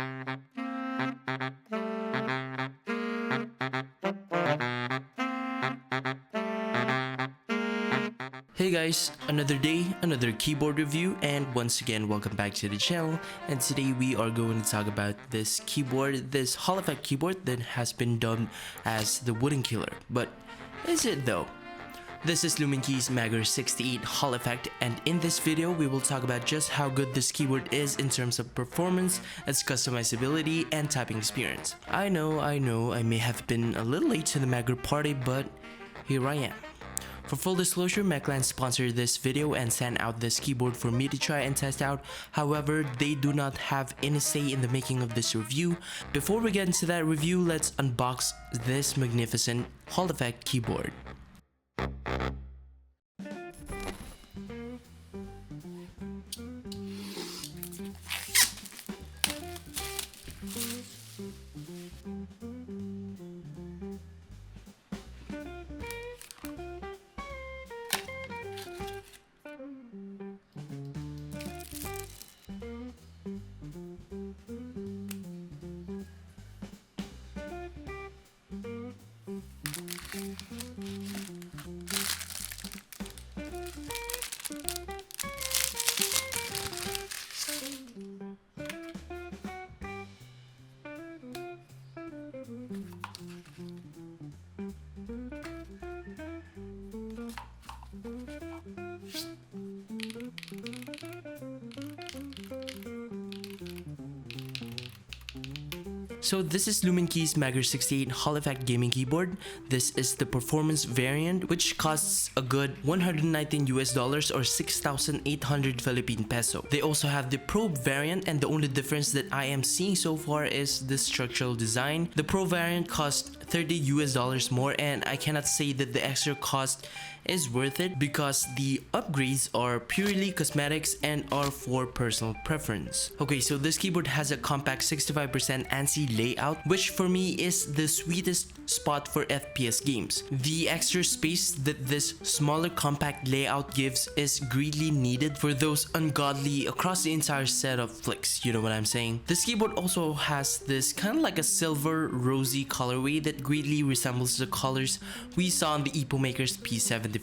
Hey guys, another day, another keyboard review, and once again welcome back to the channel. And today we are going to talk about this keyboard, this Hall effect keyboard that has been dubbed as the Wooting Killer. But is it though? This is Luminkey's Magger68 Hall effect, and in this video we will talk about just how good this keyboard is in terms of performance, its customizability, and typing experience. I know, I may have been a little late to the Magger party, but here I am. For full disclosure, Mechland sponsored this video and sent out this keyboard for me to try and test out. However, they do not have any say in the making of this review. Before we get into that review, let's unbox this magnificent Hall effect keyboard. So this is Luminkey's Magger68 Hall effect gaming keyboard. This is the performance variant, which costs a good $119 or 6,800 Philippine peso. They also have the Pro variant, and the only difference that I am seeing so far is the structural design. The Pro variant costs $30 more, and I cannot say that the extra cost is worth it because the upgrades are purely cosmetics and are for personal preference. Okay, so this keyboard has a compact 65% ANSI layout, which for me is the sweetest spot for FPS games. The extra space that this smaller compact layout gives is greatly needed for those ungodly across the entire set of flicks, you know what I'm saying? This keyboard also has this kind of like a silver rosy colorway that greatly resembles the colors we saw on the EpoMaker's P75.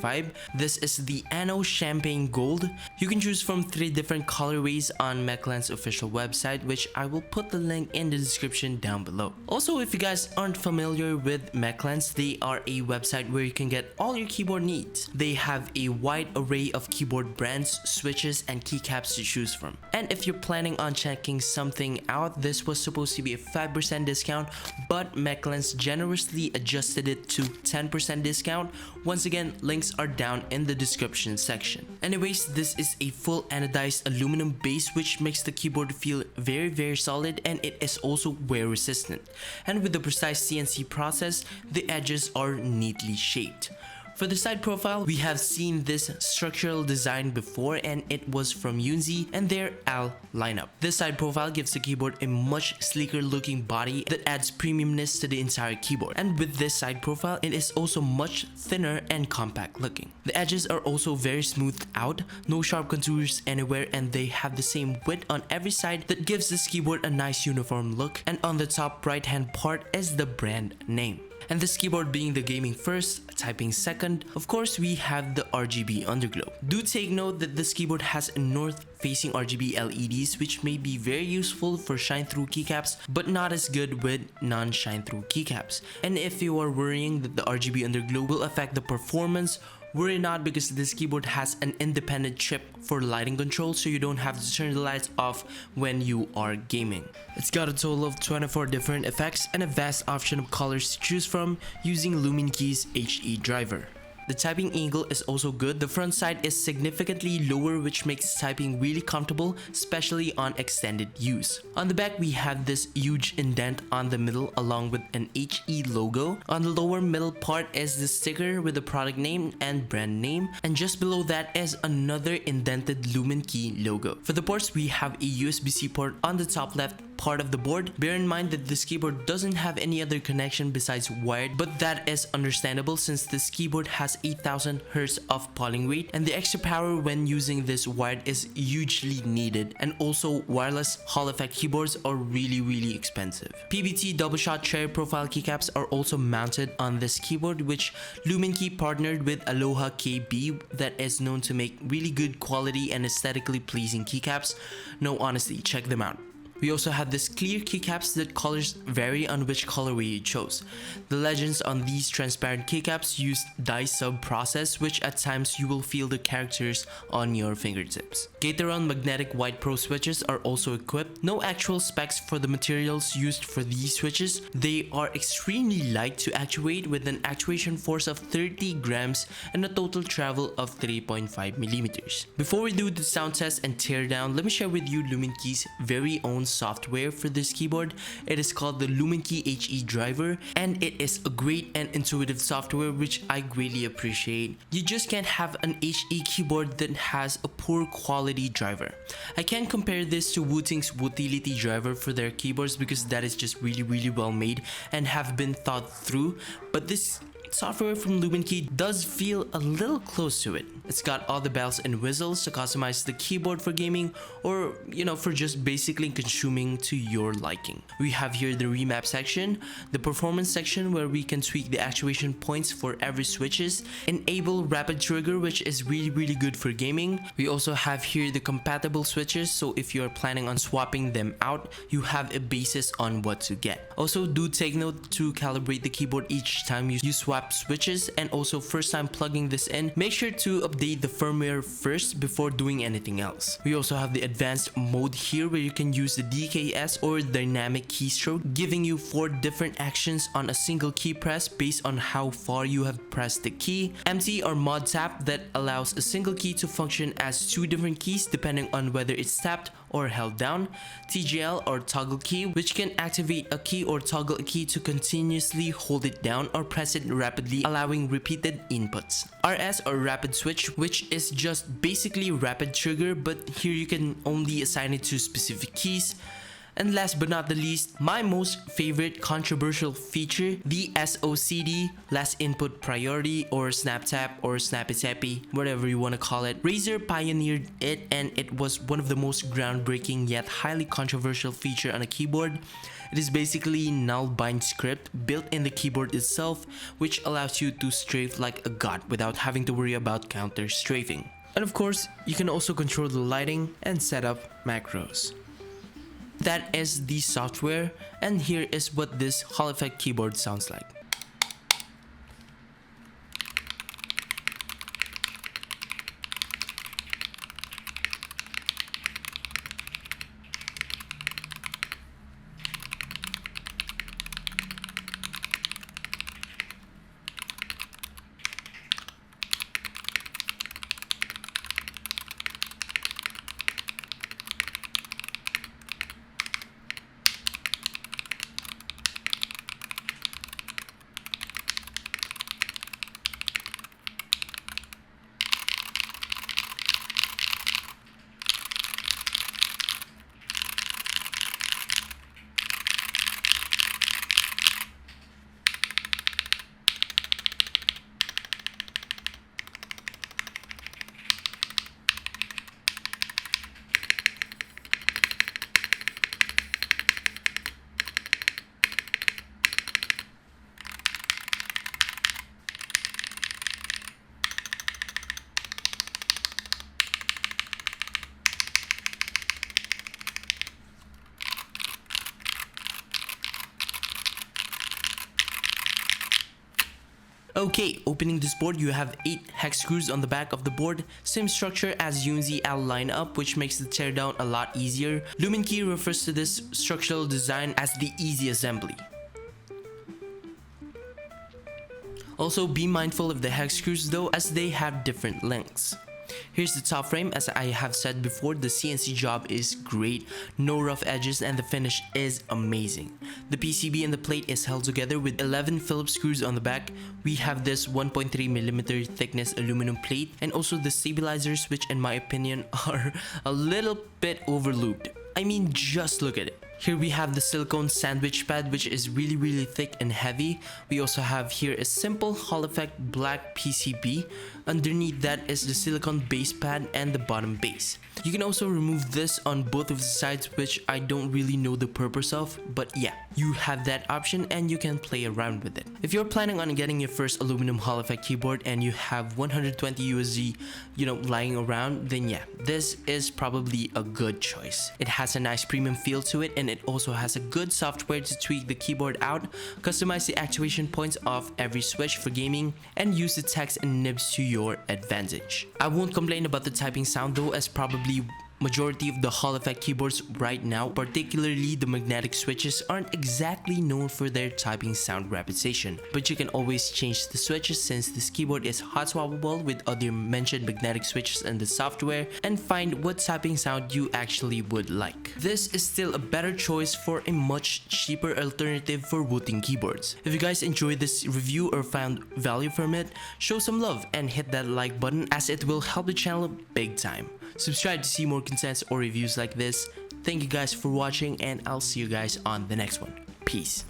This is the Anno Champagne Gold. You can choose from 3 different colorways on Mechland's official website, which I will put the link in the description down below. Also, if you guys aren't familiar with Mechland's, they are a website where you can get all your keyboard needs. They have a wide array of keyboard brands, switches, and keycaps to choose from. And if you're planning on checking something out, this was supposed to be a 5% discount, but Mechland's generously adjusted it to 10% discount. Once again, links are down in the description section. Anyways, this is a full anodized aluminum base, which makes the keyboard feel very solid, and it is also wear resistant. And with the precise CNC process, the edges are neatly shaped. For the side profile, we have seen this structural design before, and it was from Yunzi and their AL lineup. This side profile gives the keyboard a much sleeker looking body that adds premiumness to the entire keyboard. And with this side profile, it is also much thinner and compact looking. The edges are also very smoothed out, no sharp contours anywhere, and they have the same width on every side that gives this keyboard a nice uniform look. And on the top right hand part is the brand name. And this keyboard being the gaming first, typing second, of course we have the RGB underglow. Do take note that this keyboard has north-facing RGB LEDs, which may be very useful for shine-through keycaps, but not as good with non-shine-through keycaps. And if you are worrying that the RGB underglow will affect the performance, worry not, because this keyboard has an independent chip for lighting control, so you don't have to turn the lights off when you are gaming. It's got a total of 24 different effects and a vast option of colors to choose from using Luminkey's HE driver. The typing angle is also good. The front side is significantly lower, which makes typing really comfortable, especially on extended use. On the back, we have this huge indent on the middle along with an HE logo. On the lower middle part is the sticker with the product name and brand name, and just below that is another indented Luminkey logo. For the ports, we have a USB-C port on the top left part of the board. Bear in mind that this keyboard doesn't have any other connection besides wired, but that is understandable since this keyboard has 8000 Hz of polling rate, and the extra power when using this wired is hugely needed. And also, wireless Hall effect keyboards are really expensive. PBT double shot cherry profile keycaps are also mounted on this keyboard, which Luminkey partnered with Aloha KB that is known to make really good quality and aesthetically pleasing keycaps. No, honestly, check them out. We also have this clear keycaps that colors vary on which colorway you chose. The legends on these transparent keycaps use dye sub process, which at times you will feel the characters on your fingertips. Gateron magnetic white pro switches are also equipped. No actual specs for the materials used for these switches. They are extremely light to actuate with an actuation force of 30 grams and a total travel of 3.5 millimeters. Before we do the sound test and teardown, let me share with you Luminkey's very own software for this keyboard. It is called the Luminkey HE driver, and it is a great and intuitive software which I greatly appreciate. You just can't have an HE keyboard that has a poor quality driver. I can't compare this to Wooting's Utility driver for their keyboards because that is just really well made and have been thought through, but this software from Luminkey does feel a little close to it. It's got all the bells and whistles to customize the keyboard for gaming or, for just basically consuming to your liking. We have here the remap section, the performance section where we can tweak the actuation points for every switches, enable rapid trigger which is really good for gaming. We also have here the compatible switches, so if you are planning on swapping them out, you have a basis on what to get. Also, do take note to calibrate the keyboard each time you swap switches, and also first time plugging this in, make sure to update the firmware first before doing anything else. We also have the advanced mode here where you can use the DKS or dynamic keystroke, giving you 4 different actions on a single key press based on how far you have pressed the key. Empty or mod tap that allows a single key to function as 2 different keys depending on whether it's tapped or held down. TGL or toggle key, which can activate a key or toggle a key to continuously hold it down or press it rapidly, allowing repeated inputs. RS or rapid switch, which is just basically rapid trigger, but here you can only assign it to specific keys. And last but not the least, my most favorite controversial feature, the SOCD, last input priority, or snap tap or snappy tappy, whatever you want to call it. Razer pioneered it, and it was one of the most groundbreaking yet highly controversial feature on a keyboard. It is basically null bind script built in the keyboard itself, which allows you to strafe like a god without having to worry about counter strafing. And of course, you can also control the lighting and set up macros. That is the software, and here is what this Hall effect keyboard sounds like. Okay, opening this board, you have 8 hex screws on the back of the board, same structure as Unzi L lineup, which makes the teardown a lot easier. Luminkey refers to this structural design as the easy assembly. Also, be mindful of the hex screws though, as they have different lengths. Here's the top frame. As I have said before, the CNC job is great, no rough edges, and the finish is amazing. The PCB and the plate is held together with 11 Phillips screws on the back. We have this 1.3mm thickness aluminum plate, and also the stabilizers, which in my opinion are a little bit overlooped. I mean, just look at it. Here we have the silicone sandwich pad, which is really thick and heavy. We also have here a simple Hall effect black PCB. Underneath that is the silicone base pad and the bottom base. You can also remove this on both of the sides, which I don't really know the purpose of, but yeah, you have that option and you can play around with it. If you're planning on getting your first aluminum Hall effect keyboard and you have 120 USD, lying around, then yeah, this is probably a good choice. It has a nice premium feel to it, and it also has a good software to tweak the keyboard out, customize the actuation points of every switch for gaming, and use the text and nibs to your advantage. I won't complain about the typing sound though, as probably majority of the Hall effect keyboards right now, particularly the magnetic switches, aren't exactly known for their typing sound reputation. But you can always change the switches since this keyboard is hot swappable with other mentioned magnetic switches in the software, and find what typing sound you actually would like. This is still a better choice for a much cheaper alternative for Wooting keyboards. If you guys enjoyed this review or found value from it, show some love and hit that like button, as it will help the channel big time. Subscribe to see more contents or reviews like this. Thank you guys for watching, and I'll see you guys on the next one. Peace.